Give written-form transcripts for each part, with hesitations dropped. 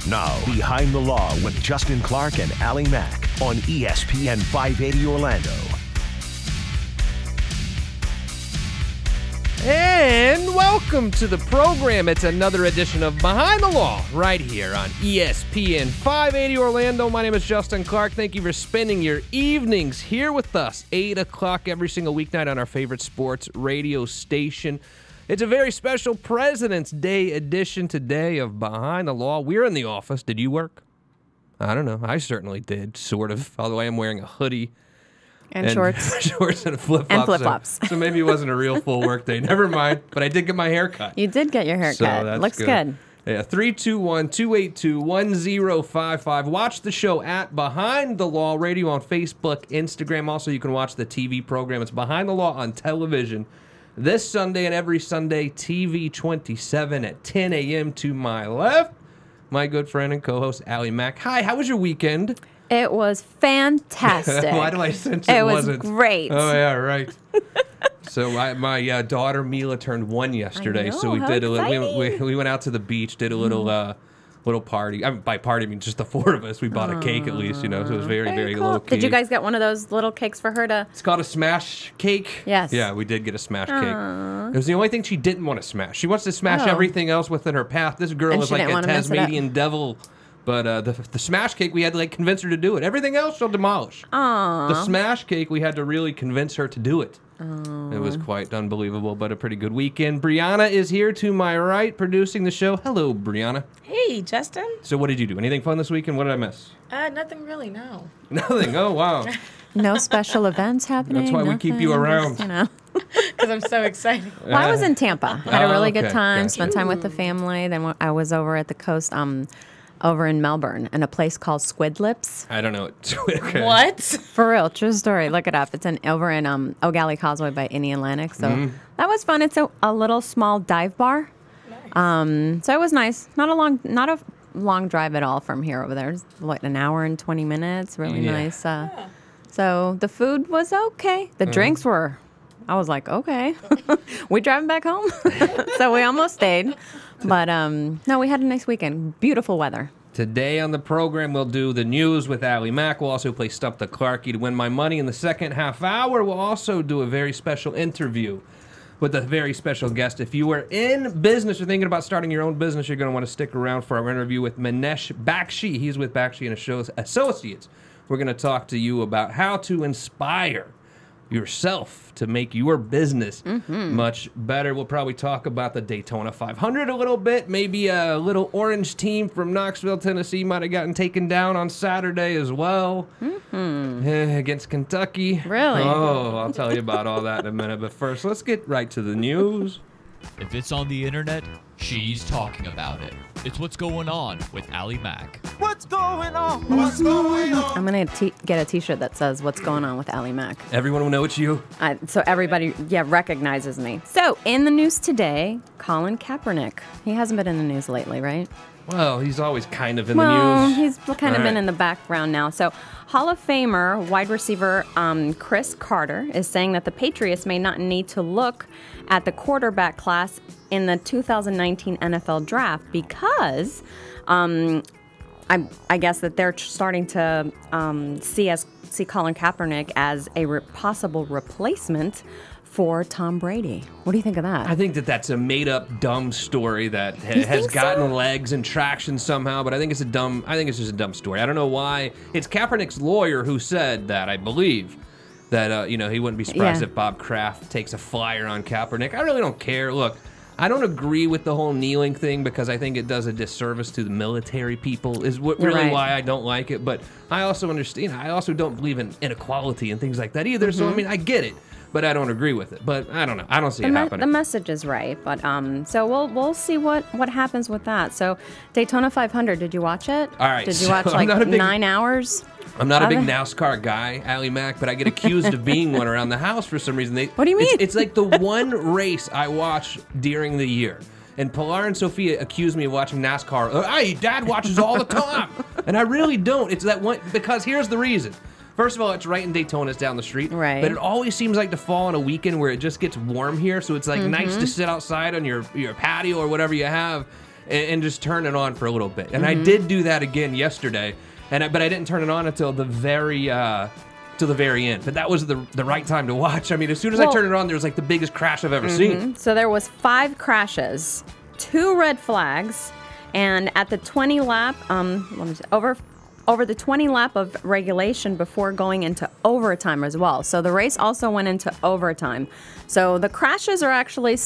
Now, Behind the Law with Justin Clark and Allie Mack on ESPN 580 Orlando. And welcome to the program. It's another edition of Behind the Law right here on ESPN 580 Orlando. My name is Justin Clark. Thank you for spending your evenings here with us. 8 o'clock every single weeknight on our favorite sports radio station. It's a very special President's Day edition today of Behind the Law. We're in the office. Did you work? I don't know. I certainly did, sort of. Although I am wearing a hoodie. And shorts. Shorts and flip-flops. And flip-flops. So maybe it wasn't a real full work day. Never mind. But I did get my hair cut. You did get your hair So cut. that's Looks good. Yeah, 321-282-1055. Watch the show at Behind the Law Radio on Facebook, Instagram. Also, you can watch the TV program. It's Behind the Law on television. This Sunday and every Sunday, TV 27 at 10 a.m. To my left, my good friend and co-host, Allie Mack. Hi, how was your weekend? It was fantastic. Why do I sense it wasn't? It was great. Oh, yeah, right. So my daughter Mila turned 1 yesterday, so we did we went out to the beach, did a little party. I mean, by party I mean just the four of us. We bought a cake at least, so it was very cool. low key. Did you guys get one of those little cakes for her to? It's called a smash cake. Yes. Yeah, we did get a smash cake. It was the only thing she didn't want to smash. She wants to smash everything else within her path. This girl is like a Tasmanian devil. But the smash cake, we had to convince her to do it. Everything else she'll demolish. Aww. The smash cake, we had to really convince her to do it. Aww. It was quite unbelievable, but a pretty good weekend. Brianna is here to my right, producing the show. Hello, Brianna. Hey, Justin. So what did you do? Anything fun this weekend? What did I miss? Nothing really, no. Nothing? Oh, wow. No special events happening. That's why we keep you around. Just, Because I'm so excited. Well, I was in Tampa. Had a really good time. Gotcha. Spent time with the family. Then I was over at the coast, over in Melbourne, in a place called Squid Lips. I don't know. Okay. What? For real, true story. Look it up. It's over in O'Galley Causeway by Indian Atlantic. So that was fun. It's a little small dive bar. Nice. So it was nice. Not a long drive at all from here over there. It's what, an hour and 20 minutes. Really nice. So the food was okay. The drinks were. I was like, okay, we driving back home? So we almost stayed. But no, we had a nice weekend. Beautiful weather. Today on the program, we'll do the news with Allie Mack. We'll also play Stump the Clarkie to win my money. In the second half hour, we'll also do a very special interview with a very special guest. If you are in business or thinking about starting your own business, you're going to want to stick around for our interview with Minesh Baxi. He's with Baxi and Associates. We're going to talk to you about how to inspire yourself to make your business much better. We'll probably talk about the Daytona 500 a little bit. Maybe a little orange team from Knoxville, Tennessee might have gotten taken down on Saturday as well against Kentucky. Really? Oh, I'll tell you about all that in a minute. But first, let's get right to the news. If it's on the internet, she's talking about it. It's What's Going On with Allie Mack. What's going on? What's going on? I'm going to get a T-shirt that says, "What's going on with Allie Mack?" Everyone will know it's you. So everybody, recognizes me. So in the news today, Colin Kaepernick. He hasn't been in the news lately, right? Well, he's always kind of in the news. He's kind of been in the background now. So Hall of Famer wide receiver Chris Carter is saying that the Patriots may not need to look at the quarterback class in the 2019 NFL draft because I guess that they're starting to see Colin Kaepernick as a possible replacement for Tom Brady. What do you think of that? I think that that's a made-up, dumb story that has gotten legs and traction somehow. But I think it's just a dumb story. I don't know why. It's Kaepernick's lawyer who said that. I believe that he wouldn't be surprised if Bob Kraft takes a flyer on Kaepernick. I really don't care. Look, I don't agree with the whole kneeling thing because I think it does a disservice to the military people. Is really why I don't like it. But I also understand. I also don't believe in inequality and things like that either. So I mean, I get it. But I don't agree with it. But I don't know. I don't see it happening. The message is right, but so we'll see what happens with that. So Daytona 500, did you watch it? All right. Did you watch 9 hours? I'm not a big NASCAR guy, Allie Mack, but I get accused of being one around the house for some reason. What do you mean? It's like the one race I watch during the year. And Pilar and Sophia accuse me of watching NASCAR. Hey, Dad watches all the time. And I really don't. It's that one, because here's the reason. First of all, it's right in Daytona, it's down the street. Right. But it always seems like to fall on a weekend where it just gets warm here, so it's like nice to sit outside on your patio or whatever you have. and just turn it on for a little bit. And I did do that again yesterday, but I didn't turn it on until the very end. But that was the right time to watch. I mean, as soon as I turned it on, there was like the biggest crash I've ever seen. So there was 5 crashes, 2 red flags, and at the 20 lap, over the 20 lap of regulation before going into overtime as well. So the race also went into overtime. So the crashes are actually,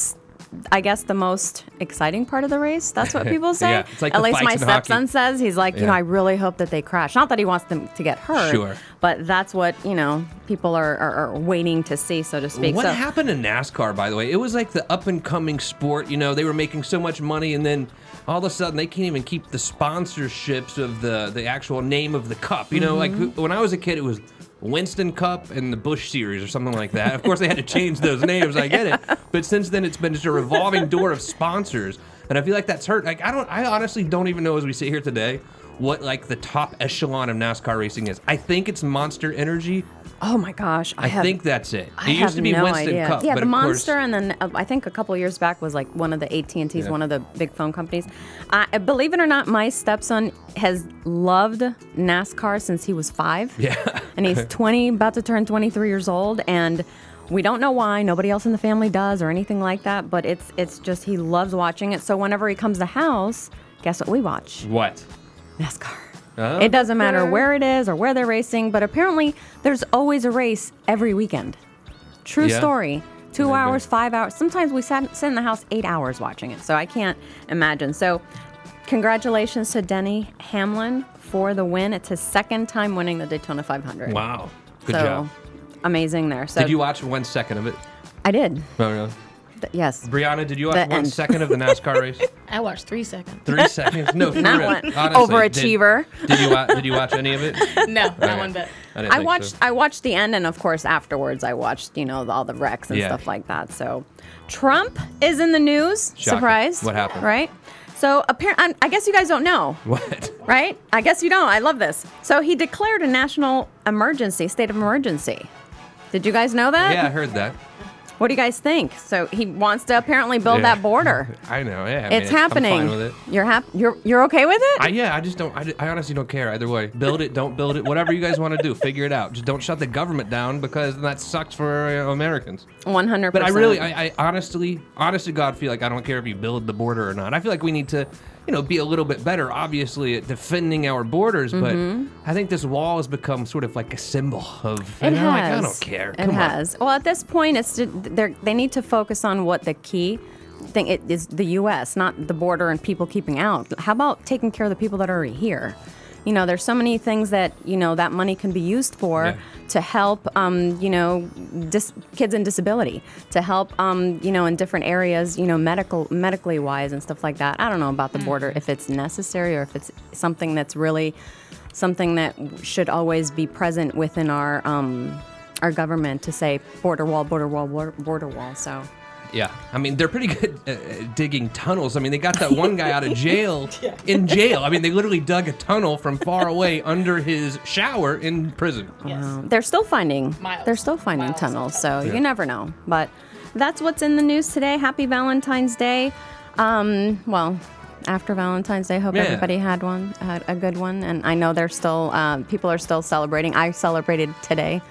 I guess, the most exciting part of the race. That's what people say. Yeah, it's like at the least my fights in stepson hockey. says, he's like, you know, I really hope that they crash. Not that he wants them to get hurt, Sure. but that's what, you know, people are waiting to see, so to speak. What So, happened to NASCAR, by the way? It was like the up-and-coming sport. You know, they were making so much money, and then all of a sudden they can't even keep the sponsorships of the actual name of the cup. You know, like when I was a kid, it was Winston Cup and the Busch Series or something like that. Of course, they had to change those names. I get it, but since then, it's been just a revolving door of sponsors, and I feel like that's hurt. Like I honestly don't even know as we sit here today what like the top echelon of NASCAR racing is. I think it's Monster Energy. oh my gosh, I think that's it. I It used have to be no Winston idea. Cup. Yeah, but the of Monster, course, and then I think a couple of years back was like one of the AT&Ts, one of the big phone companies. Believe it or not, my stepson has loved NASCAR since he was 5. Yeah. And he's 20, about to turn 23 years old, and we don't know why. Nobody else in the family does or anything like that, but it's just he loves watching it. So whenever he comes to the house, guess what we watch? What? NASCAR. Oh. It doesn't matter where it is or where they're racing, but apparently there's always a race every weekend. True Yeah. story. 2 Maybe. hours, 5 hours. Sometimes we sit in the house 8 hours watching it, so I can't imagine. So congratulations to Denny Hamlin for the win. It's his 2nd time winning the Daytona 500. Wow. Good so, job. Amazing there. So Did you watch 1 second of it? I did. No, no. Yes. Brianna, did you watch The 1 end. second of the NASCAR race? I watched 3 seconds. 3 seconds? No, for Not real. one. Honestly, Overachiever. Did you watch any of it? No, not Okay. one bit. didn't I think watched so. I watched the end, and of course afterwards I watched, you know, all the wrecks and Yeah. stuff like that. So Trump is in the news. Shocking. Surprise. What happened? Right? So apparently, I guess you guys don't know, What? right? I guess you don't. I love this. So he declared a national emergency, state of emergency. Did you guys know that? Yeah, I heard that. What do you guys think? So he wants to apparently build Yeah. that border. I know. Yeah, I mean, It's happening. I'm fine with it. You're okay with it? I just don't. I honestly don't care either way. Build it, don't build it, whatever you guys want to do, figure it out. Just don't shut the government down because that sucks for Americans. 100%. But I honestly, honest to God, feel like I don't care if you build the border or not. I feel like we need to, you know, be a little bit better, obviously, at defending our borders. But I think this wall has become sort of like a symbol of, It has. like, I don't care. It Come on. has. Well, at this point, they need to focus on what the key thing is: the U.S., not the border and people keeping out. How about taking care of the people that are already here? You know, there's so many things that, you know, that money can be used for Yeah. to help, you know, kids in disability, to help, you know, in different areas, you know, medically wise and stuff like that. I don't know about the border, if it's necessary or if it's something that's really something that should always be present within our government to say border wall, border wall, border wall. So. Yeah, I mean, they're pretty good at digging tunnels. I mean, they got that one guy out of jail in jail. I mean, they literally dug a tunnel from far away under his shower in prison. Yes. They're still finding Miles. They're still finding Miles. tunnels, so Yeah. you never know. But that's what's in the news today. Happy Valentine's Day. Well, after Valentine's Day, hope Yeah. everybody had a good one. And I know there's still people are still celebrating. I celebrated today.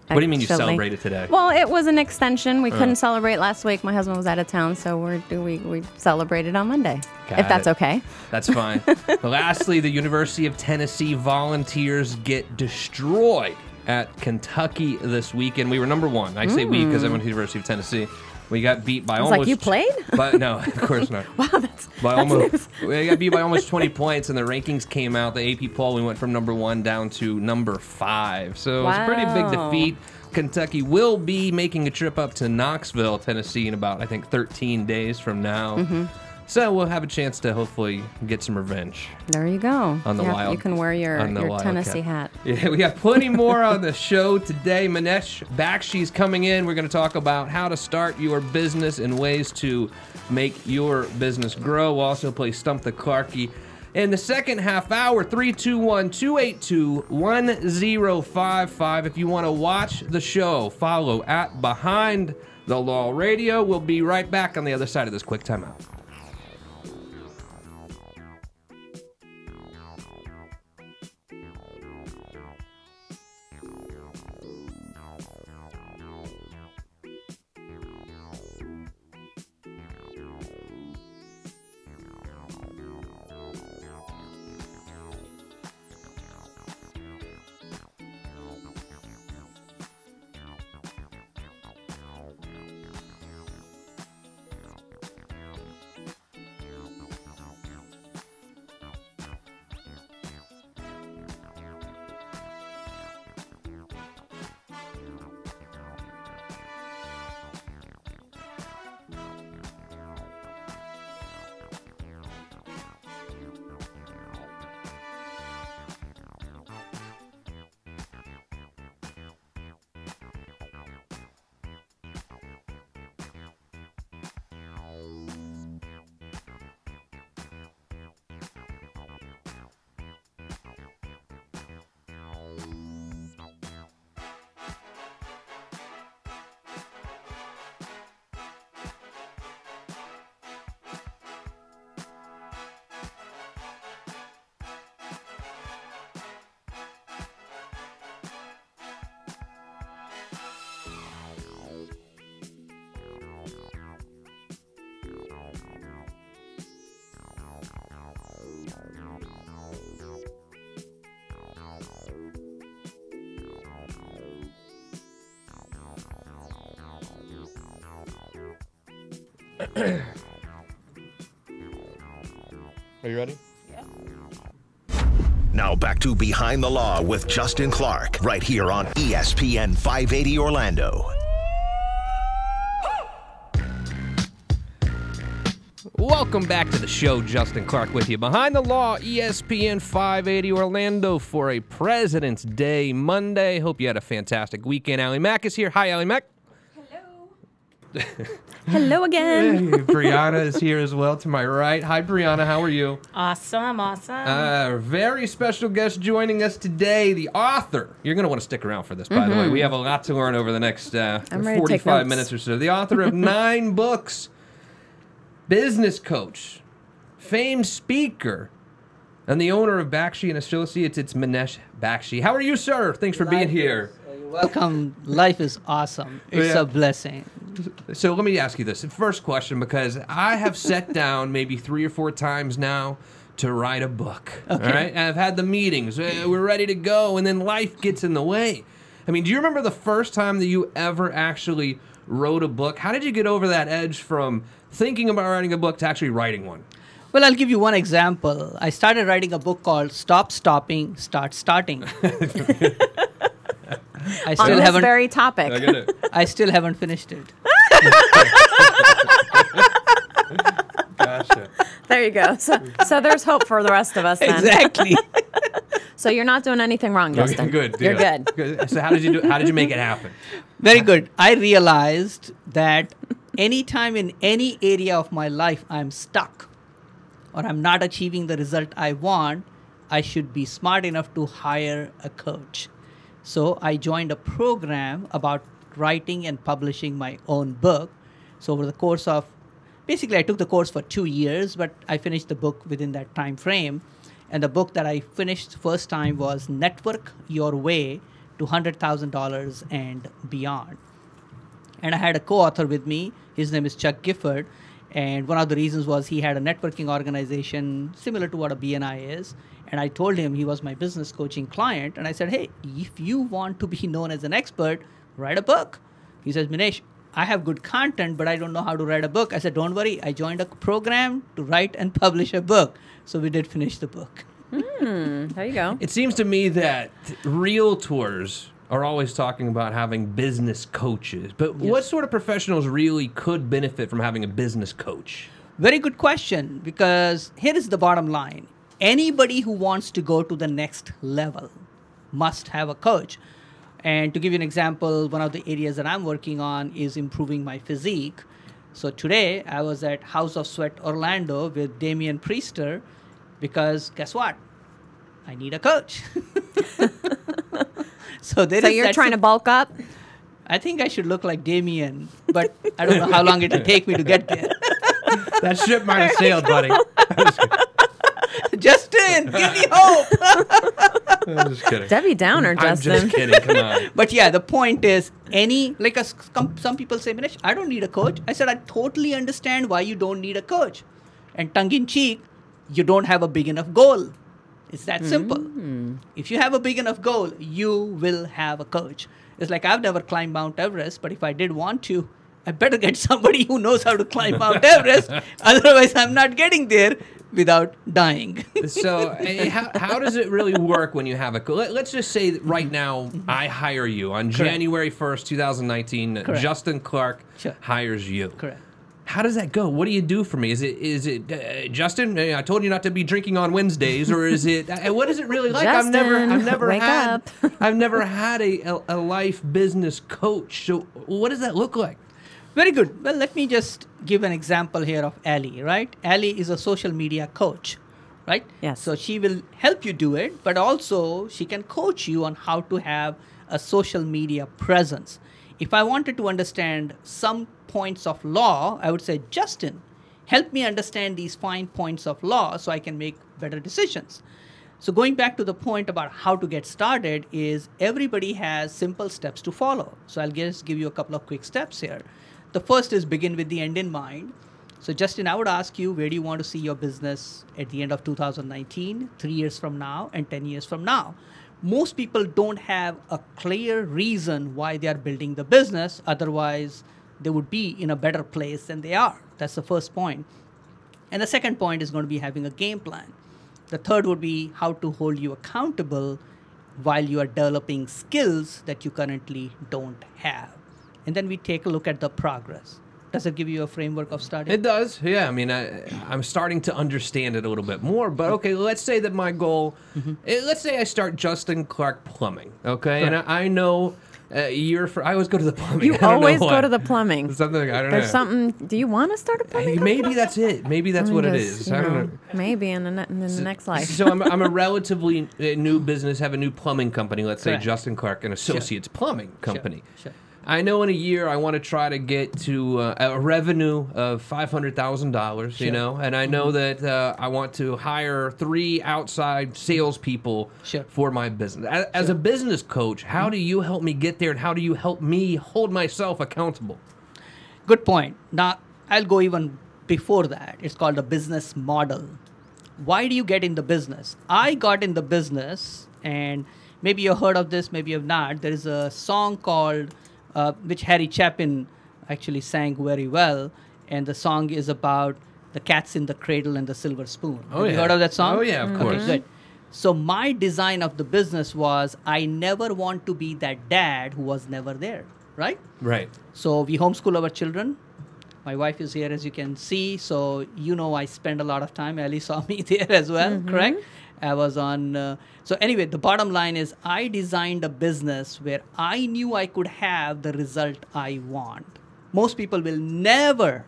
What do you mean you actually. celebrated today? Well, it was an extension. We couldn't celebrate last week. My husband was out of town, so we celebrated on Monday. Got if that's it. okay. That's fine. Lastly, the University of Tennessee Volunteers get destroyed at Kentucky this weekend. We were number 1. I say we because I went to the University of Tennessee. We got beat by was almost. like, you played? But no, of course not. Wow, that's Almost, we got beat by almost 20 points, and the rankings came out. The AP poll, we went from number 1 down to number 5. So it was a pretty big Wow. defeat. Kentucky will be making a trip up to Knoxville, Tennessee in about, I think, 13 days from now. So we'll have a chance to hopefully get some revenge. There you go. On the Yeah, Wild- you can wear your on the Wildcat. Tennessee hat. Yeah, we got plenty more on the show today. Minesh Baxi coming in. We're going to talk about how to start your business and ways to make your business grow. We'll also play Stump the Clarkie. In the second half hour, 321-282-1055. If you want to watch the show, follow at Behind the Law Radio. We'll be right back on the other side of this quick timeout. Are you ready? Now back to Behind the Law with Justin Clark, right here on ESPN 580 Orlando. Welcome back to the show. Justin Clark with you. Behind the Law, ESPN 580 Orlando for a President's Day Monday. Hope you had a fantastic weekend. Allie Mack is here. Hi, Allie Mack. Hello again. Hey, Brianna is here as well to my right. Hi, Brianna. How are you? Awesome. Very special guest joining us today, the author. You're going to want to stick around for this, by the way. We have a lot to learn over the next I'm ready to take 45 notes. minutes or so. The author of 9 books, business coach, famed speaker, and the owner of Baxi and Associates. It's Minesh Baxi. How are you, sir? Thanks for being here. You're welcome. Life is awesome. It's Yeah. a blessing. So let me ask you this. First question, because I have sat down maybe 3 or 4 times now to write a book. Okay. All right? And I've had the meetings. We're ready to go, and then life gets in the way. I mean, do you remember the first time that you ever actually wrote a book? How did you get over that edge from thinking about writing a book to actually writing one? Well, I'll give you one example. I started writing a book called Stop Stopping, Start Starting. I On still this haven't. very topic. I get it. I still haven't finished it. Gotcha. There you go. So there's hope for the rest of us then. Exactly. So you're not doing anything wrong, Okay, Justin. good. You're yeah. good. So how did you make it happen? Very good. I realized that anytime in any area of my life I'm stuck or I'm not achieving the result I want, I should be smart enough to hire a coach. So I joined a program about writing and publishing my own book. So over the course of, basically I took the course for 2 years, but I finished the book within that time frame. And the book that I finished first time was Network Your Way to $100,000 and Beyond. And I had a co-author with me. His name is Chuck Gifford. And one of the reasons was he had a networking organization similar to what a BNI is. And I told him he was my business coaching client. And I said, hey, if you want to be known as an expert, write a book. He says, Minesh, I have good content, but I don't know how to write a book. I said, don't worry. I joined a program to write and publish a book. So we did finish the book. There you go. It seems to me that realtors are always talking about having business coaches, but what sort of professionals really could benefit from having a business coach? Very good question, because here is the bottom line. Anybody who wants to go to the next level must have a coach. And to give you an example, one of the areas that I'm working on is improving my physique. So today I was at House of Sweat Orlando with Damian Priester because guess what? I need a coach. So You're trying to bulk up? I think I should look like Damian, but I don't know how long it'll take me to get there. That ship might have sailed, buddy. Justin, give me hope. I'm just kidding. Debbie Downer, Justin. I'm just kidding. Come on. But yeah, the point is, some people say, Minesh, I don't need a coach. I said, I totally understand why you don't need a coach. And tongue in cheek, you don't have a big enough goal. It's that simple. If you have a big enough goal, you will have a coach. It's like I've never climbed Mount Everest, but if I did want to, I better get somebody who knows how to climb Mount Everest. Otherwise, I'm not getting there without dying. So how does it really work when you have a coach? Let's just say that right now I hire you on January 1st, 2019. Correct. Justin Clark Sure. hires you. Correct. How does that go? What do you do for me? Is it Justin? I told you not to be drinking on Wednesdays, or is it? What is it really like? Justin, I've never wake had. up. I've never had a life business coach. So what does that look like? Very good. Well, let me just give an example here of Ali, right? Ali is a social media coach, right? Yes. So she will help you do it, but also she can coach you on how to have a social media presence. If I wanted to understand some points of law, I would say, Justin, help me understand these fine points of law so I can make better decisions. So going back to the point about how to get started is everybody has simple steps to follow. So I'll just give you a couple of quick steps here. The first is begin with the end in mind. So Justin, I would ask you, where do you want to see your business at the end of 2019, 3 years from now, and 10 years from now? Most people don't have a clear reason why they are building the business. Otherwise, they would be in a better place than they are. That's the first point. And the second point is going to be having a game plan. The third would be how to hold you accountable while you are developing skills that you currently don't have. And then we take a look at the progress. Does it give you a framework of study? It does, yeah. I mean, I'm starting to understand it a little bit more. But okay, let's say that my goal, let's say I start Justin Clark Plumbing, okay? And I know I always go to the plumbing. You I don't know always go why. to the plumbing. Something, I don't There's know. something. Do you want to start a plumbing company? Maybe that's it. Maybe that's what it Just, is. you I don't know, know. Maybe in the next life. So I'm a relatively new business, have a new plumbing company, let's say Correct. Justin Clark and Associates Plumbing Company. Sure. I know in a year I want to try to get to a revenue of $500,000, you know, and I know that I want to hire 3 outside salespeople for my business. As a business coach, how do you help me get there, and how do you help me hold myself accountable? Good point. Now, I'll go even before that. It's called a business model. Why do you get in the business? I got in the business, and maybe you've heard of this, maybe you've not. There is a song called, which Harry Chapin actually sang very well, and the song is about the cats in the cradle and the silver spoon. Have you heard of that song? Oh, yeah, of course. Okay, good. So my design of the business was I never want to be that dad who was never there, right? Right. So we homeschool our children. My wife is here, as you can see. So you know I spend a lot of time. Ellie saw me there as well, correct? I was on... so anyway, the bottom line is I designed a business where I knew I could have the result I want. Most people will never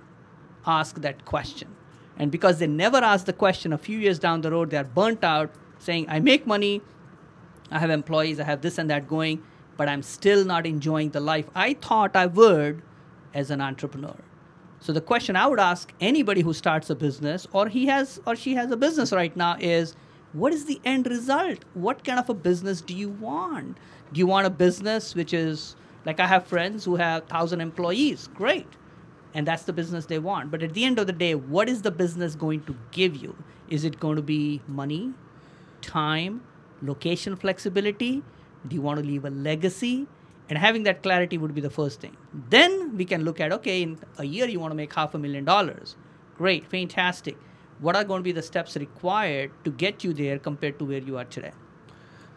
ask that question. And because they never ask the question, a few years down the road, they are burnt out saying, I make money, I have employees, I have this and that going, but I'm still not enjoying the life I thought I would as an entrepreneur. So the question I would ask anybody who starts a business, or he has or she has a business right now, is what is the end result? What kind of a business do you want? Do you want a business which is, like I have friends who have 1,000 employees, great. And that's the business they want. But at the end of the day, what is the business going to give you? Is it going to be money, time, location flexibility? Do you want to leave a legacy? And having that clarity would be the first thing. Then we can look at, okay, in a year you want to make $500,000. Great, fantastic. What are going to be the steps required to get you there compared to where you are today?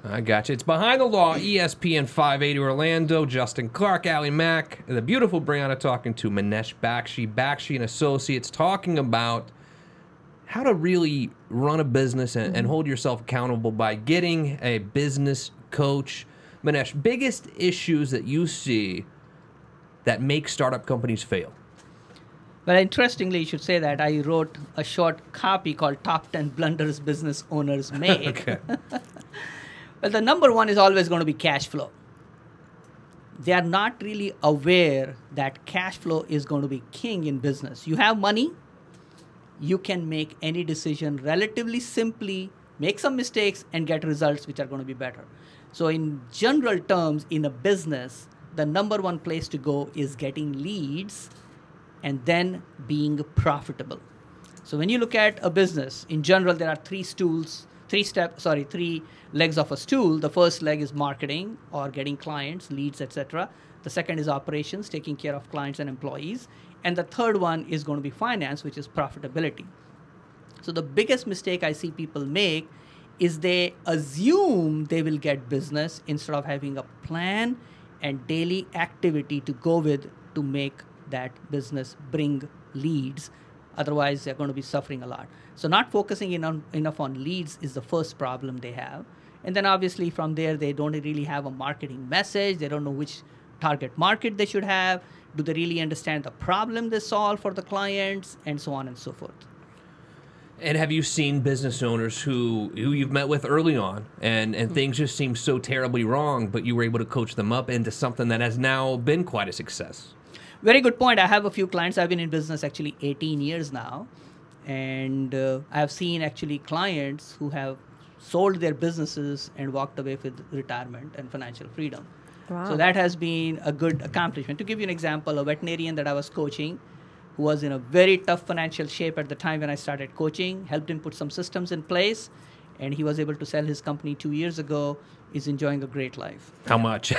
I got you. It's Behind the Law, ESPN 580 Orlando, Justin Clark, Ali Mack, and the beautiful Brianna talking to Minesh Baxi and Associates, talking about how to really run a business and hold yourself accountable by getting a business coach. Minesh, biggest issues that you see that make startup companies fail? Well, interestingly, you should say that I wrote a short copy called Top 10 Blunders Business Owners Make. Okay. Well, the number one is always going to be cash flow. They are not really aware that cash flow is going to be king in business. You have money, you can make any decision relatively simply, make some mistakes, and get results which are going to be better. So in general terms, in a business, the number one place to go is getting leads and then being profitable. So when you look at a business, in general, there are three legs of a stool. The first leg is marketing or getting clients, leads, etc. The second is operations, taking care of clients and employees. And the third one is going to be finance, which is profitability. So the biggest mistake I see people make is they assume they will get business instead of having a plan and daily activity to go with to make that business bring leads. Otherwise, they're going to be suffering a lot. So not focusing enough on leads is the first problem they have. And then obviously from there, they don't really have a marketing message. They don't know which target market they should have. Do they really understand the problem they solve for the clients, and so on and so forth. And have you seen business owners who you've met with early on and things just seem so terribly wrong, but you were able to coach them up into something that has now been quite a success? Very good point. I have a few clients. I've been in business actually 18 years now. And I've seen actually clients who have sold their businesses and walked away with retirement and financial freedom. Wow. So that has been a good accomplishment. To give you an example, a veterinarian that I was coaching who was in a very tough financial shape at the time when I started coaching, helped him put some systems in place. and he was able to sell his company 2 years ago, is enjoying a great life. How much?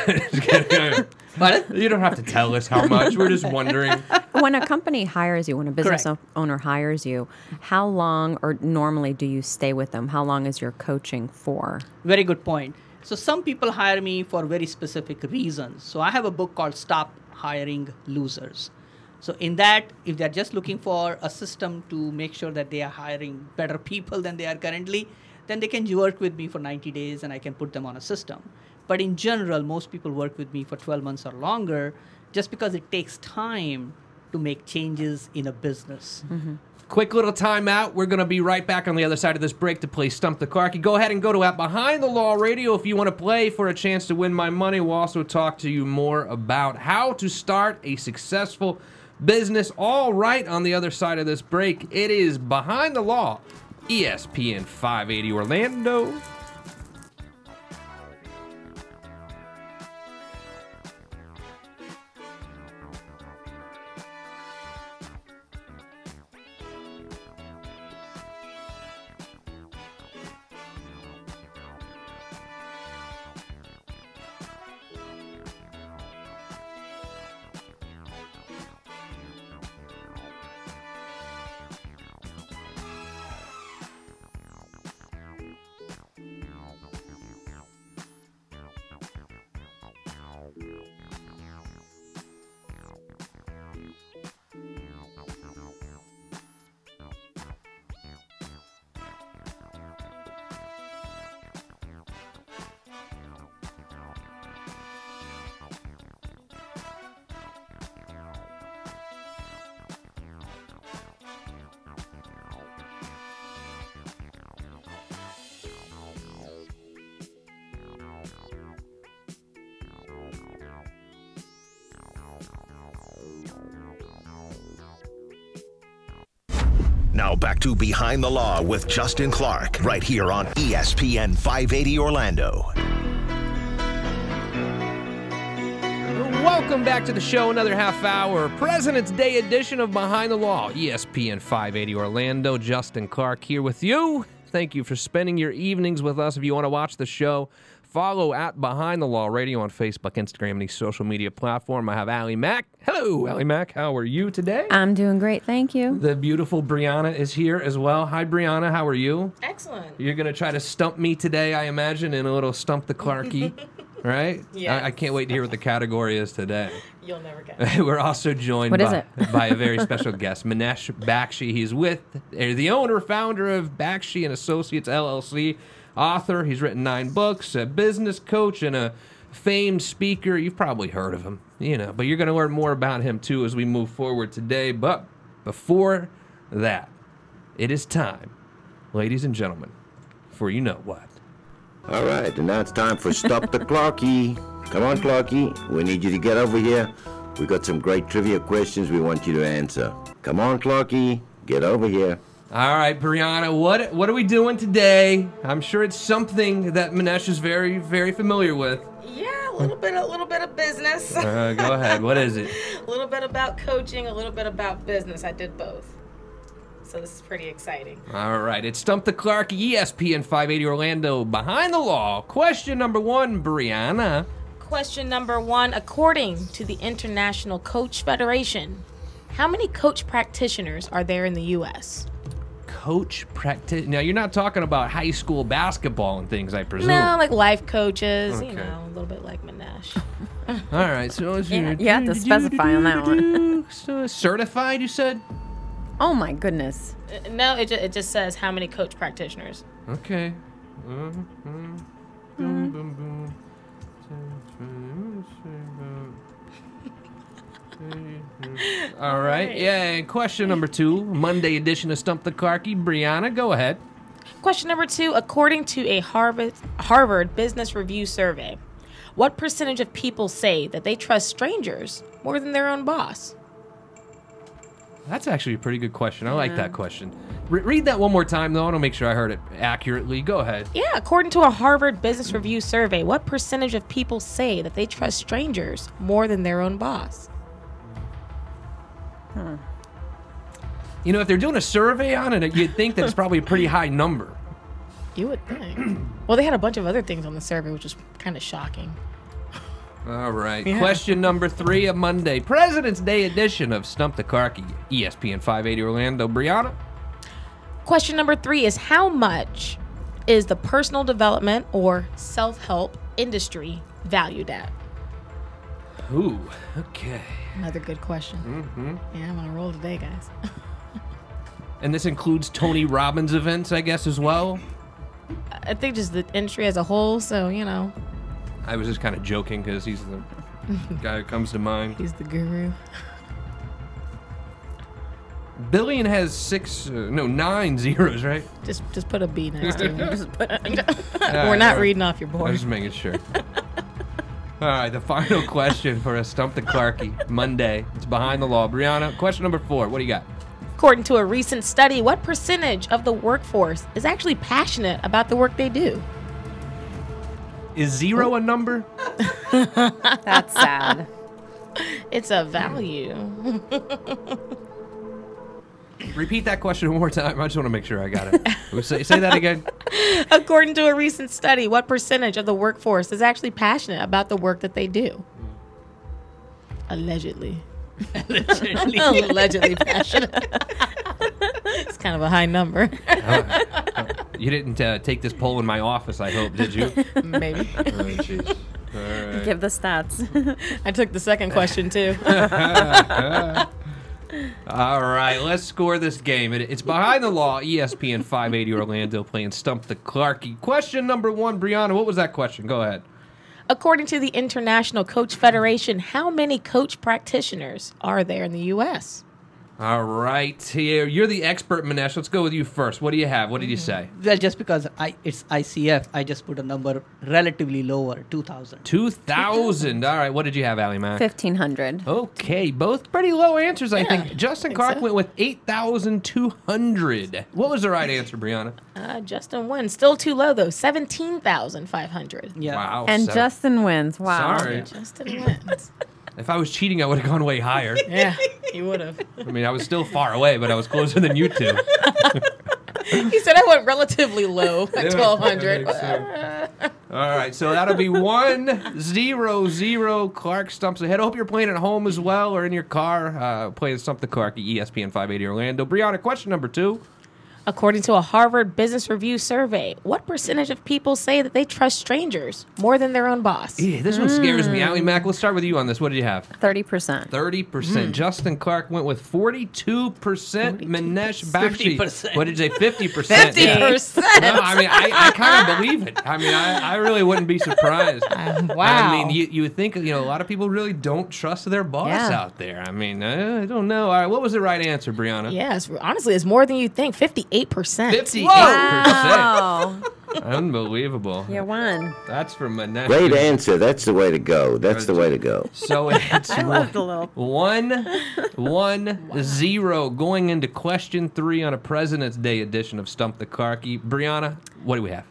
But You don't have to tell us how much. We're just wondering. When a company hires you, when a business Correct. owner hires you, how long or normally do you stay with them? How long is your coaching for? very good point. So some people hire me for very specific reasons. So I have a book called Stop Hiring Losers. So in that, if they're just looking for a system to make sure that they are hiring better people than they are currently, then they can work with me for 90 days and I can put them on a system. But in general, most people work with me for 12 months or longer just because it takes time to make changes in a business. Quick little timeout. We're going to be right back on the other side of this break to play Stump the Clarky. Go ahead and go to Behind the Law Radio if you want to play for a chance to win my money. We'll also talk to you more about how to start a successful business. All right, on the other side of this break, it is Behind the Law, ESPN 580 Orlando. Now back to Behind the Law with Justin Clark, right here on ESPN 580 Orlando. Welcome back to the show. Another half hour President's Day edition of Behind the Law, ESPN 580 Orlando. Justin Clark here with you. Thank you for spending your evenings with us. If you want to watch the show, follow at Behind the Law Radio on Facebook, Instagram, and the social media platform. I have Allie Mack. Hello, Allie Mack. How are you today? I'm doing great, thank you. The beautiful Brianna is here as well. Hi, Brianna. How are you? Excellent. You're going to try to stump me today, I imagine, in a little Stump the Clarky, right? Yes. I can't wait to hear what the category is today. You'll never get. We're also joined What is by a very special guest, Minesh Baxi. He's the owner, founder of Baxi and Associates LLC, author. He's written 9 books, a business coach, and a famed speaker. You've probably heard of him, but you're going to learn more about him too as we move forward today. But before that, it is time, ladies and gentlemen, for you know what. All right, and now it's time for Stop the Clarky. Come on, Clarky. We need you to get over here. We got some great trivia questions we want you to answer. Come on, Clarky. Get over here. All right, Brianna, what are we doing today? I'm sure it's something that Minesh is very, very familiar with. Yeah, a little bit of business. Go ahead. What is it? A little bit about coaching, a little bit about business. I did both. So this is pretty exciting. All right, it's Stump the Clark, ESPN 580 Orlando, Behind the Law. Question number 1, Brianna. Question number 1, according to the International Coach Federation, how many coach practitioners are there in the U.S.? Coach practice. Now, you're not talking about high school basketball and things, I presume. No, like life coaches, Okay. a little bit like Minesh. All right, so You have to specify on that one. So certified, you said? Oh my goodness. No, it just says how many coach practitioners. Okay. All right. Yeah, and question number 2, Monday edition of Stump the Clarky. Brianna, go ahead. Question number 2, according to a Harvard Business Review survey, what percentage of people say that they trust strangers more than their own boss? That's actually a pretty good question. I like that question. Read that one more time, though. I want to make sure I heard it accurately. Go ahead. Yeah, according to a Harvard Business Review survey, what percentage of people say that they trust strangers more than their own boss? If they're doing a survey on it, you'd think that it's probably a pretty high number. You would think. Well, they had a bunch of other things on the survey, which was kind of shocking. All right. Yeah. Question number 3 of Monday. President's Day edition of Stump the Clarky. ESPN 580 Orlando. Brianna? Question number 3 is how much is the personal development or self-help industry valued at? Ooh, okay. Another good question. Mm-hmm. Yeah, I'm on a roll today, guys. And this includes Tony Robbins events, I guess, as well? I think just the industry as a whole, so, you know. I was just kind of joking because he's the guy who comes to mind. He's the guru. Billion has 9 zeros, right? Just put a B next to it. Yeah, We're not reading off your I board. was just making sure. All right, the final question for a Stump the Clarky Monday. It's behind the law. Brianna, question number 4. What do you got? According to a recent study, what percentage of the workforce is actually passionate about the work they do? Is 0 a number? That's sad. It's a value. Repeat that question one more time. I just want to make sure I got it. Say that again. According to a recent study, what percentage of the workforce is actually passionate about the work that they do? Allegedly. Allegedly passionate. It's kind of a high number. You didn't take this poll in my office, I hope, did you? Maybe. Oh, jeez. All right. Give the stats. I took the second question, too. All right, let's score this game. It's behind the law. ESPN 580 Orlando playing Stump the Clarky. Question number 1, Brianna. What was that question? Go ahead. According to the International Coach Federation, how many coach practitioners are there in the U.S.? All right, here you're the expert, Minesh. Let's go with you first. What do you have? What did you say? Well, just because it's ICF, I just put a number relatively lower, 2,000. 2,000. All right, what did you have, Allie Mac? 1,500. Okay, both pretty low answers, I think. Justin think Clark so. went with 8,200. What was the right answer, Brianna? Justin wins. Still too low, though. 17,500. Yeah. Wow. And 7. Justin wins. Wow. Sorry. Justin wins. If I was cheating, I would have gone way higher. Yeah, you would have. I mean, I was still far away, but I was closer than you two. He said I went relatively low at 1,200. All right, so that'll be 1-0-0. Clark stumps ahead. I hope you're playing at home as well or in your car, playing Stump the Clark at ESPN 580 Orlando. Brianna, question number 2. According to a Harvard Business Review survey, what percentage of people say that they trust strangers more than their own boss? Yeah, this one scares me. Allie Mac, let's start with you on this. What did you have? 30%. 30%. Justin Clark went with 42%. Minesh Baxi. 50%. What did you say? 50%. 50%. No, I mean, I kind of believe it. I mean, I really wouldn't be surprised. Wow. I mean, you would think, a lot of people really don't trust their boss out there. I mean, I don't know. All right, what was the right answer, Brianna? Yes, honestly, it's more than you think. 58%. 58%. Wow. Unbelievable. You won. That's from Minesh. Great answer. That's the way to go. That's the way to go. So it's I love the little. 1-0 going into question 3 on a President's Day edition of Stump the Clarky. Brianna, what do we have?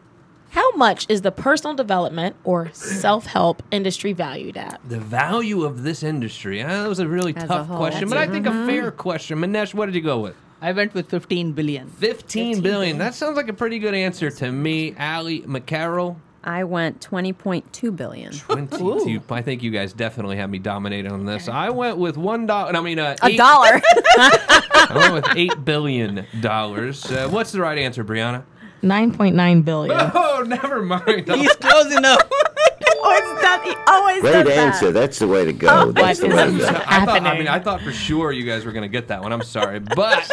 How much is the personal development or self-help industry valued at? The value of this industry. That was a really As a tough whole. question, That's but I think a fair question. Minesh, what did you go with? I went with 15 billion. 15 billion. That sounds like a pretty good answer to me. Allie McCarroll, I went 20.2 billion. 22. I think you guys definitely have me dominated on this. I went with $1. I mean, A $8 dollar. I went with $8 billion. What's the right answer, Brianna? 9.9 billion. Oh, never mind. He's close enough. He always Great does that. answer. That's the way to go. That's the way to go. I thought for sure you guys were going to get that one. I'm sorry. But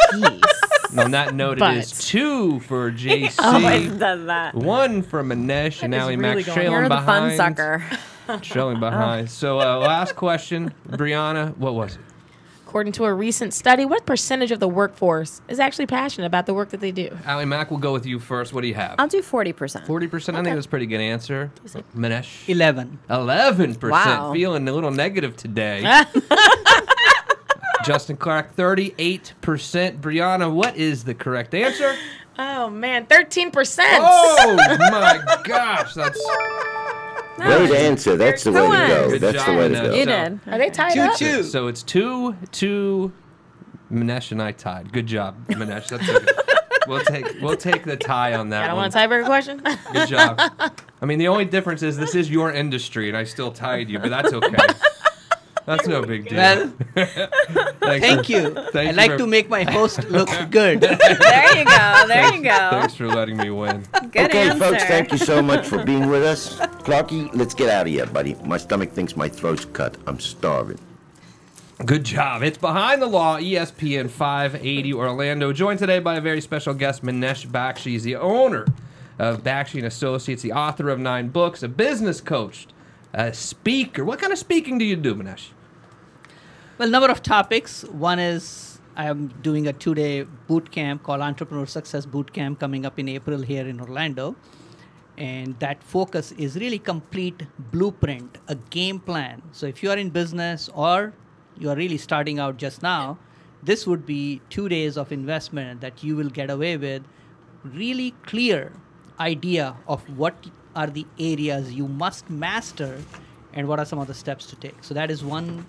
on that note, But. it is 2 for JC. Always does that. 1 for Minesh and is Allie really Mac going trailing You're the behind. fun sucker. Trailing behind. So last question, Brianna, what was it? According to a recent study, what percentage of the workforce is actually passionate about the work that they do? Allie Mac, we'll go with you first. What do you have? I'll do 40%. 40%. I think that's a pretty good answer. Minesh? 11. 11%. Wow. Feeling a little negative today. Justin Clark, 38%. Brianna, what is the correct answer? Oh, man, 13%. Oh, my gosh. That's Great answer. That's the way to go. Good That's the job, way to Minesh. go. You did. Are they tied up? Choo-choo. So it's 2-2. Minesh and I tied. Good job, Minesh. That's a We'll take the tie on that I don't one. want a tiebreaker question. Good job. I mean, the only difference is this is your industry, and I still tied you, but that's okay. That's no big deal. Well, thank you. I like to make my host look good. There you go. There you go. Thanks for letting me win. Good Okay, answer. folks, thank you so much for being with us. Clarky, let's get out of here, buddy. My stomach thinks my throat's cut. I'm starving. Good job. It's Behind the Law, ESPN 580 Orlando. Joined today by a very special guest, Minesh Baxi. He's the owner of Baxi & Associates, the author of 9 books, a business coach, a speaker. What kind of speaking do you do, Minesh? Well, number of topics. One is I am doing a 2-day boot camp called Entrepreneur Success Boot Camp coming up in April here in Orlando. And that focus is really complete blueprint, a game plan. So if you are in business or you are really starting out just now, this would be 2 days of investment that you will get away with really clear idea of what are the areas you must master and what are some of the steps to take. So that is one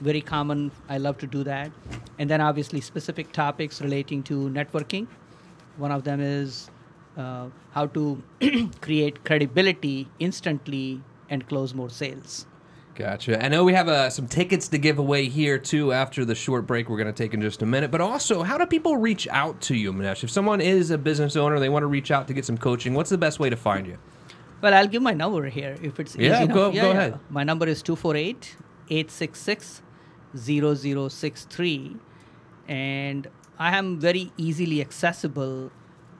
very common. I love to do that. And then obviously specific topics relating to networking. One of them is how to create credibility instantly and close more sales. Gotcha. I know we have some tickets to give away here, too, after the short break we're going to take in just a minute. But also, how do people reach out to you, Minesh? If someone is a business owner, they want to reach out to get some coaching, what's the best way to find you? Well, I'll give my number here if it's easy enough. Go ahead. My number is 248-866-0063. And I am very easily accessible.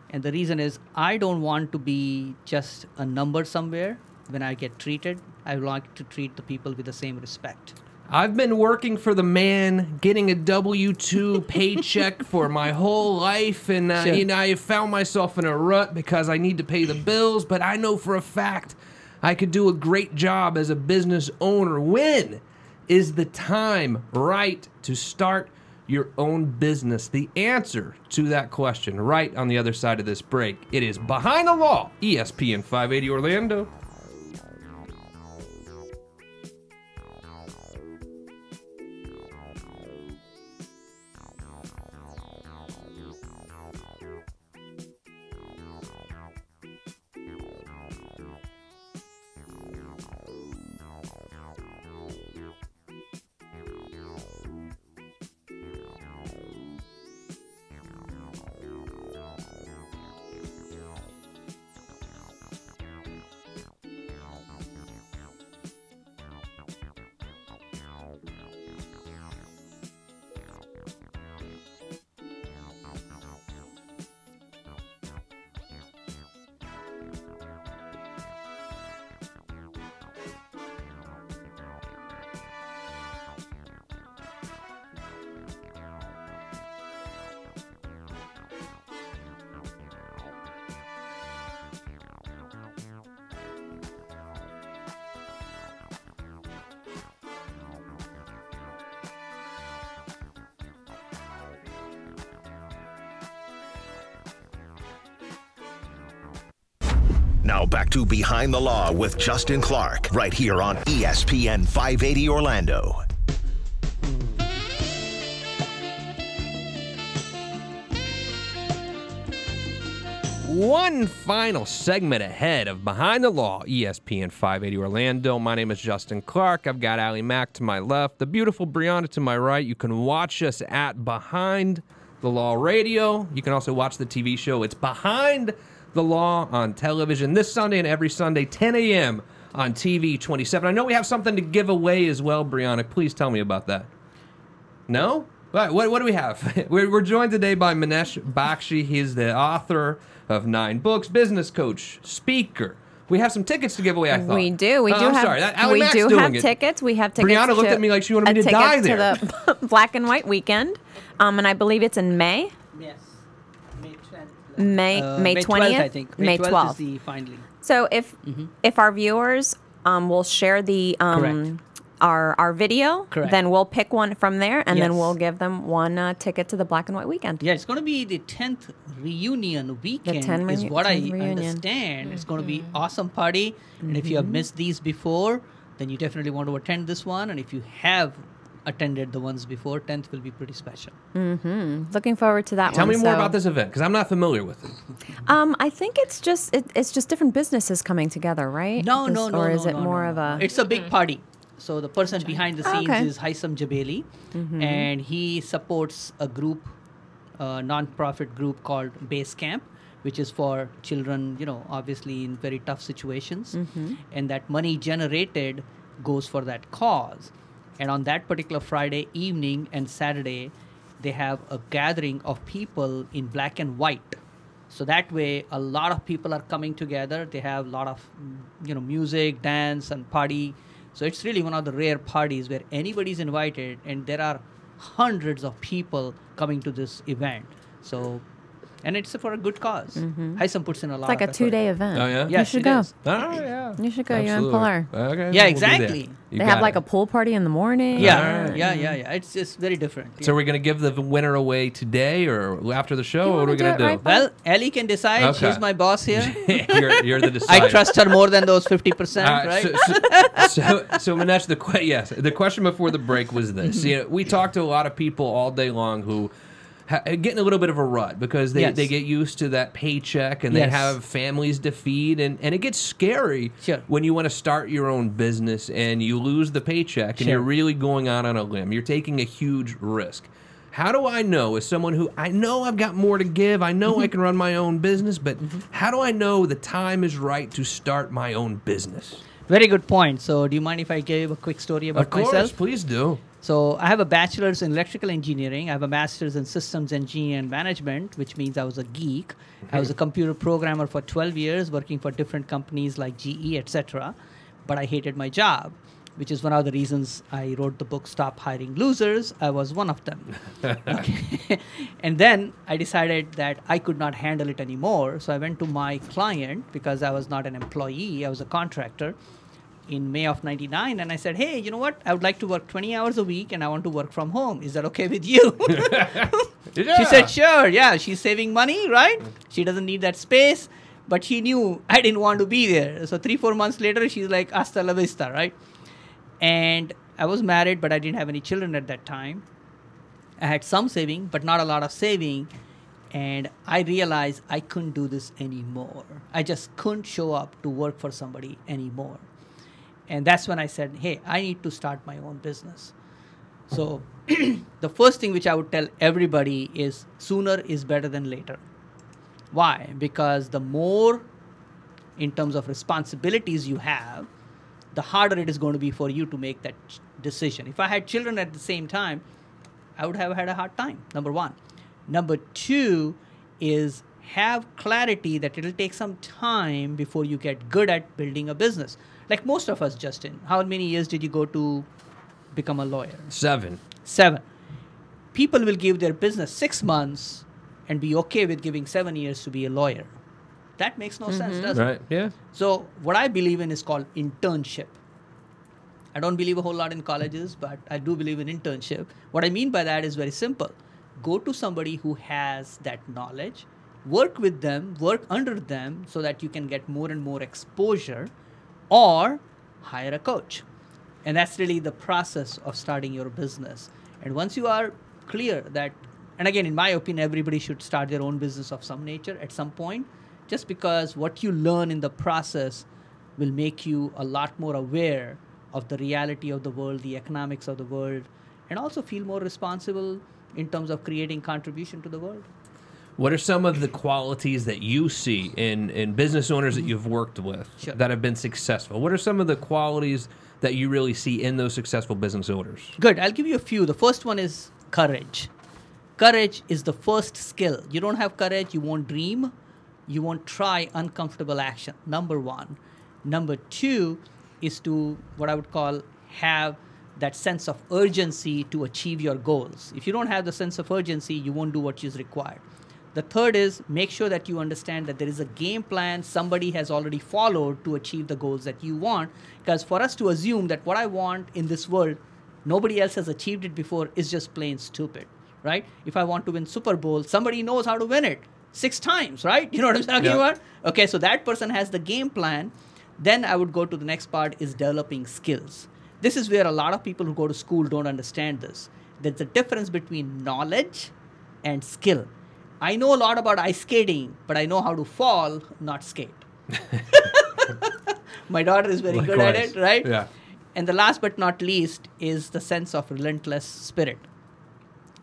And the reason is I don't want to be just a number somewhere when I get treated. I like to treat the people with the same respect. I've been working for the man, getting a W-2 paycheck for my whole life, and Sure. I found myself in a rut because I need to pay the bills, but I know for a fact I could do a great job as a business owner. When is the time right to start your own business? The answer to that question right on the other side of this break. It is Behind the Law, ESPN 580 Orlando. Now back to Behind the Law with Justin Clark, right here on ESPN 580 Orlando. One final segment ahead of Behind the Law, ESPN 580 Orlando. My name is Justin Clark. I've got Ali Mack to my left, the beautiful Brianna to my right. You can watch us at Behind the Law Radio. You can also watch the TV show. It's Behind the Law on television this Sunday and every Sunday, 10 a.m. on TV 27. I know we have something to give away as well, Brianna. Please tell me about that. No? What do we have? We're joined today by Minesh Baxi. He's the author of 9 books, business coach, speaker. We have some tickets to give away, I thought. We do. We do I'm have. sorry. Ali We Mack's do doing have it. tickets. We have tickets. Brianna looked at me like she wanted me to die there. To the Black and White weekend, and I believe it's in May. Yes. May 12th. May 20th. I think. May 12th is 12th. the finally. So if our viewers will share the Correct. our video, Correct. then we'll pick one from there, and then Yes. we'll give them one ticket to the Black and White weekend. Yeah, it's going to be the 10th reunion weekend 10th is what I 10th reunion. understand. It's going to be awesome party. And if you have missed these before, then you definitely want to attend this one. And if you have attended the ones before. 10th will be pretty special. Looking forward to that Tell one. me more about this event because I'm not familiar with it. I think it's just different businesses coming together, right? No, Or is it more of a? It's a big party. So the person behind the scenes Okay. is Haitham Jabeli, and he supports a group, non-profit group called Base Camp, which is for children, obviously in very tough situations. And that money generated goes for that cause. And on that particular Friday evening and Saturday, they have a gathering of people in black and white. So that way, a lot of people are coming together. They have a lot of, music, dance, and party. So it's really one of the rare parties where anybody's invited, and there are hundreds of people coming to this event. So, and it's for a good cause. Haitham puts in a lot. It's like of a effort. 2-day event. Oh, yeah? You Yes, should it go. is. Oh, yeah. You should go. You and Absolutely. Pilar. Okay. Yeah, we'll be there. exactly. You They got have like it. a pool party in the morning. Yeah, yeah. It's just very different. So we're going to give the winner away today or after the show? You What are we wanna going do to it do? right Well, Ellie can decide. Okay. She's my boss here. you're the decider. I trust her more than those 50%, right? So Minesh, the question before the break was this. We talked to a lot of people all day long who getting a little bit of a rut because they get used to that paycheck and they Yes. have families to feed and it gets scary Sure. when you want to start your own business and you lose the paycheck and Sure. you're really going out on a limb. You're taking a huge risk. How do I know, as someone who I know I've got more to give, I know I can run my own business, but how do I know the time is right to start my own business? Very good point. So do you mind if I give a quick story about Of course, myself? please do. So I have a bachelor's in electrical engineering. I have a master's in systems engineering and management, which means I was a geek. I was a computer programmer for 12 years, working for different companies like GE, etc. But I hated my job, which is one of the reasons I wrote the book, Stop Hiring Losers. I was one of them. Okay. And then I decided that I could not handle it anymore. So I went to my client because I was not an employee. I was a contractor. In May of 99, and I said, hey, you know what? I would like to work 20 hours a week and I want to work from home. Is that okay with you? She said, sure. Yeah, she's saving money, right? She doesn't need that space, but she knew I didn't want to be there. So 3-4 months later, she's like, hasta la vista, right? And I was married, but I didn't have any children at that time. I had some saving, but not a lot of saving. And I realized I couldn't do this anymore. I just couldn't show up to work for somebody anymore. And that's when I said, hey, I need to start my own business. So the first thing which I would tell everybody is sooner is better than later. Why? Because the more in terms of responsibilities you have, the harder it is going to be for you to make that decision. If I had children at the same time, I would have had a hard time, number one. Number two is have clarity that it'll take some time before you get good at building a business. Like most of us, Justin, how many years did you go to become a lawyer? 7. 7. People will give their business 6 months and be okay with giving 7 years to be a lawyer. That makes no sense, does it? Right, yeah. So what I believe in is called internship. I don't believe a whole lot in colleges, but I do believe in internship. What I mean by that is very simple. Go to somebody who has that knowledge, work with them, work under them so that you can get more and more exposure, or hire a coach. And that's really the process of starting your business. And once you are clear that, and again, in my opinion, everybody should start their own business of some nature at some point, just because what you learn in the process will make you a lot more aware of the reality of the world, the economics of the world, and also feel more responsible in terms of creating contribution to the world. What are some of the qualities that you see in business owners that you've worked with Sure. that have been successful? What are some of the qualities that you really see in those successful business owners? Good. I'll give you a few. The first one is courage. Courage is the first skill. You don't have courage, you won't dream. You won't try uncomfortable action. Number one. Number two is to, what I would call, have that sense of urgency to achieve your goals. If you don't have the sense of urgency, you won't do what is required. The third is make sure that you understand that there is a game plan somebody has already followed to achieve the goals that you want. Because for us to assume that what I want in this world, nobody else has achieved it before, is just plain stupid, right? If I want to win Super Bowl, somebody knows how to win it 6 times, right? You know what I'm talking about? Okay, so that person has the game plan. Then I would go to the next part is developing skills. This is where a lot of people who go to school don't understand this. There's a difference between knowledge and skill. I know a lot about ice skating, but I know how to fall, not skate. My daughter is very good at it, right? Yeah. And the last but not least is the sense of relentless spirit.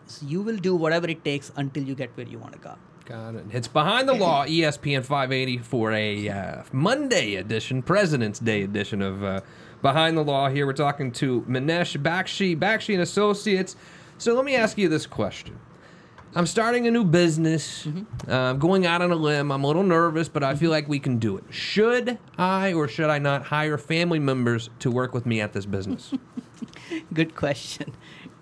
So you will do whatever it takes until you get where you want to go. Got it. It's Behind the Law, ESPN 580 for a Monday edition, President's Day edition of Behind the Law. Here we're talking to Minesh Baxi and Associates. So let me ask you this question. I'm starting a new business, going out on a limb. I'm a little nervous, but I feel like we can do it. Should I or should I not hire family members to work with me at this business? Good question.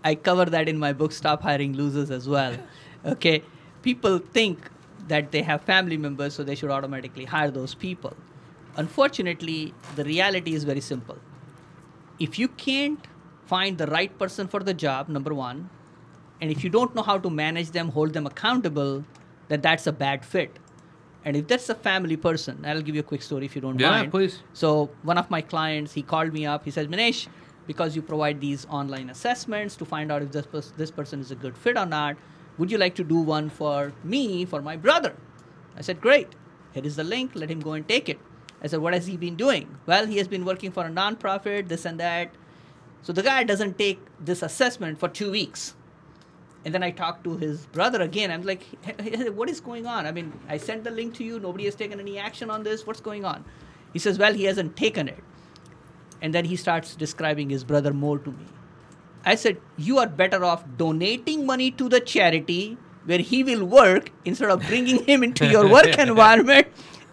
I cover that in my book, Stop Hiring Losers, as well. Okay, people think that they have family members, so they should automatically hire those people. Unfortunately, the reality is very simple. If you can't find the right person for the job, number one, and if you don't know how to manage them, hold them accountable, then that's a bad fit. And if that's a family person, I'll give you a quick story if you don't mind. Yeah, please. So one of my clients, he called me up. He says, Minesh, because you provide these online assessments to find out if this person is a good fit or not, would you like to do one for me, for my brother? I said, great. Here is the link. Let him go and take it. I said, what has he been doing? Well, he has been working for a nonprofit, this and that. So the guy doesn't take this assessment for 2 weeks. And then I talked to his brother again. I'm like, hey, what is going on? I mean, I sent the link to you. Nobody has taken any action on this. What's going on? He says, well, he hasn't taken it. And then he starts describing his brother more to me. I said, you are better off donating money to the charity where he will work instead of bringing him into your work environment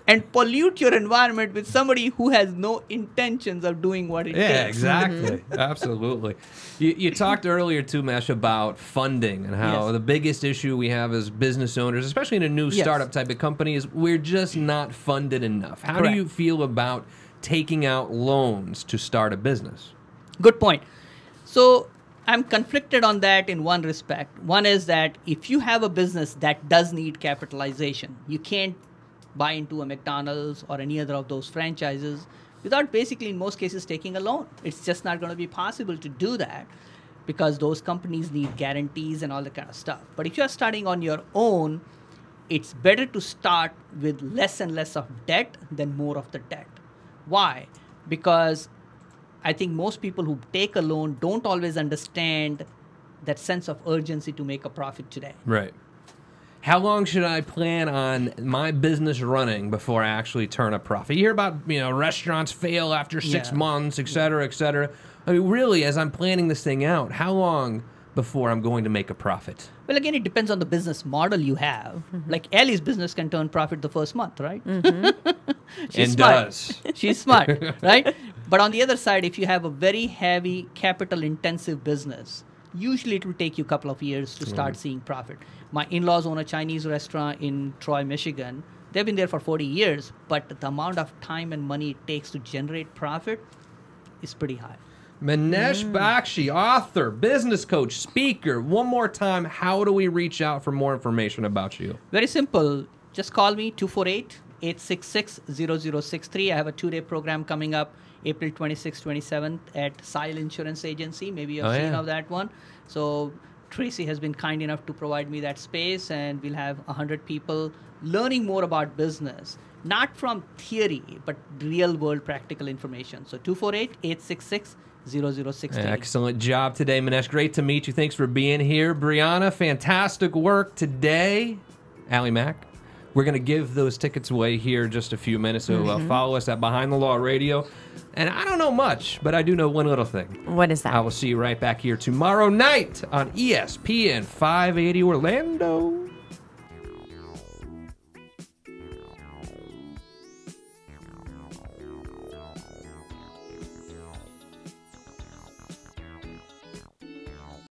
and pollute your environment with somebody who has no intentions of doing what it takes. Yeah, exactly. Absolutely. You talked earlier, too, Mesh, about funding and how the biggest issue we have as business owners, especially in a new startup type of company, is we're just not funded enough. How do you feel about taking out loans to start a business? Good point. So I'm conflicted on that in one respect. One is that if you have a business that does need capitalization, you can't buy into a McDonald's or any other of those franchises without basically, in most cases, taking a loan. It's just not going to be possible to do that because those companies need guarantees and all that kind of stuff. But if you're starting on your own, it's better to start with less and less of debt than more of the debt. Why? Because I think most people who take a loan don't always understand that sense of urgency to make a profit today. Right. How long should I plan on my business running before I actually turn a profit? You hear about, restaurants fail after 6 months, et cetera, et cetera. I mean, really, as I'm planning this thing out, how long before I'm going to make a profit? Well, again, it depends on the business model you have. Like Ellie's business can turn profit the first month, right? She's smart. She's smart, right? But on the other side, if you have a very heavy capital-intensive business, usually it will take you a couple of years to start seeing profit. My in-laws own a Chinese restaurant in Troy, Michigan. They've been there for 40 years, but the amount of time and money it takes to generate profit is pretty high. Minesh Baxi, author, business coach, speaker. One more time, how do we reach out for more information about you? Very simple. Just call me, 248-866-0063. I have a 2-day program coming up, April 26th, 27th at Sile Insurance Agency. Maybe you've seen of that one. So Tracy has been kind enough to provide me that space, and we'll have 100 people learning more about business, not from theory, but real-world practical information. So 248-866-0063. Excellent job today, Minesh. Great to meet you. Thanks for being here. Brianna, fantastic work today. Allie Mack, we're going to give those tickets away here in just a few minutes, so follow us at Behind the Law Radio. And I don't know much, but I do know one little thing. What is that? I will see you right back here tomorrow night on ESPN 580 Orlando.